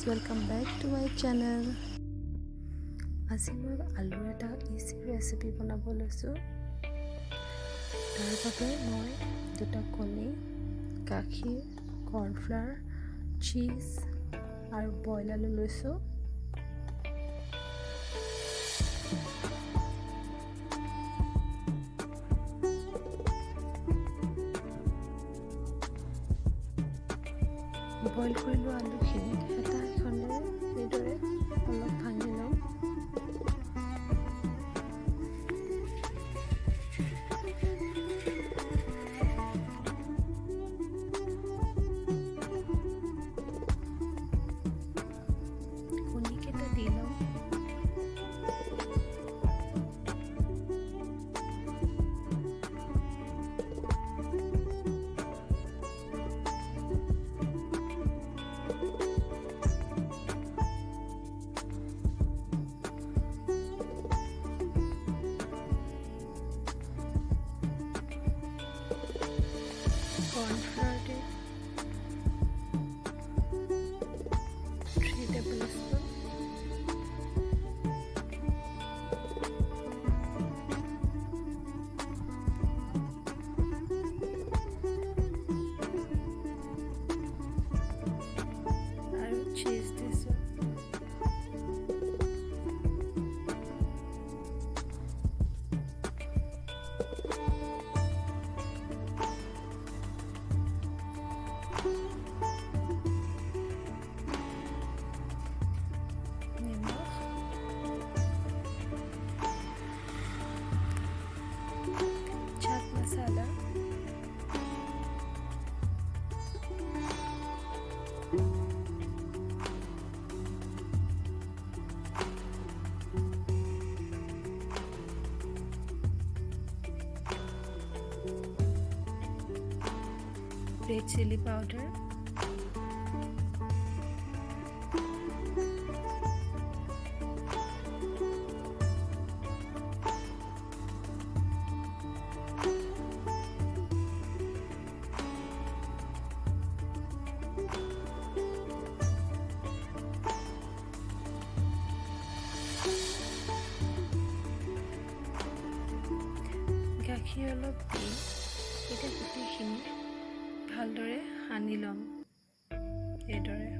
welcome back to my channel. আজি মই আলুৰ এটা ইজি ৰেচিপি বনাব লৈছোঁ। তাৰ বাবে মই দুটা কণী, গাখীৰ, কৰ্ণফ্লাৱাৰ, চীজ আৰু বইল আলু লৈছোঁ। বইল কৰি লোৱা আলুখিনি হেতা এখনেৰে এইদৰে অলপ ভাঙি ল'ম। কণীকেইটা দি ল'ম। Cornflour 3 tablespoons, আৰু cheese দিছোঁ। চাট মছলা, red chili powder, গাখীৰ অলপ দি এতিয়া গোটেইখিনি ভালদৰে সানি ল'ম। এইদৰে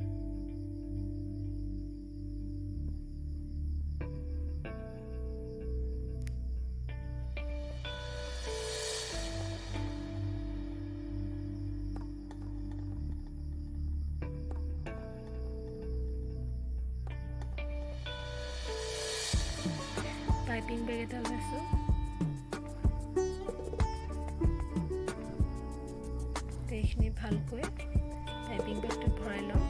পাইপিং বেগ এটা লৈছোঁ। এইখিনি ভালকৈ পাইপিং বেগটোত ভৰাই লওঁ।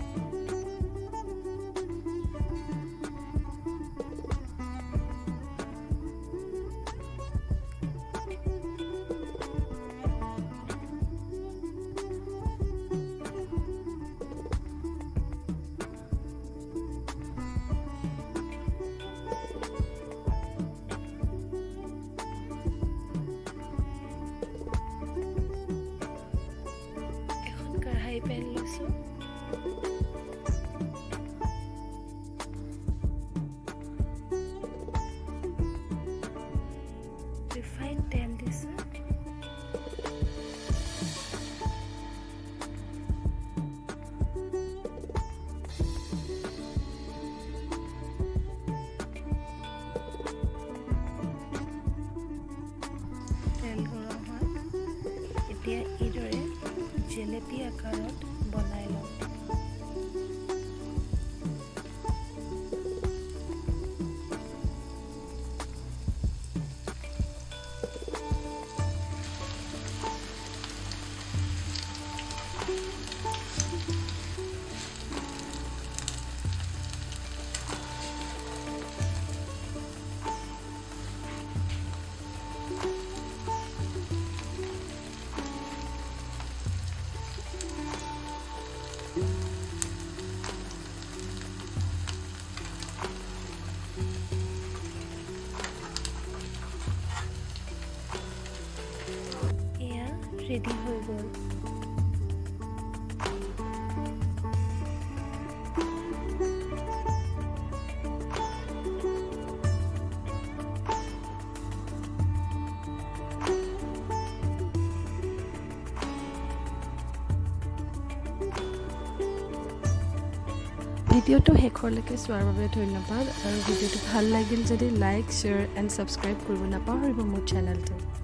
কাঢ়াই পেন লৈছোঁ। ৰিফাইন তেল দিছোঁ। তেল গৰম হয়। এতিয়া এইদৰে জেলেপি আকাৰত বনাই ল'ম। রেডি হয়ে গেল। ভিডিঅ'টো শেষলৈকে চোৱাৰ বাবে ধন্যবাদ আৰু ভিডিঅ'টো ভাল লাগিল যদি লাইক শ্বেয়াৰ এণ্ড ছাবস্ক্ৰাইব কৰিব নাপাহৰিব মোৰ চেনেলটো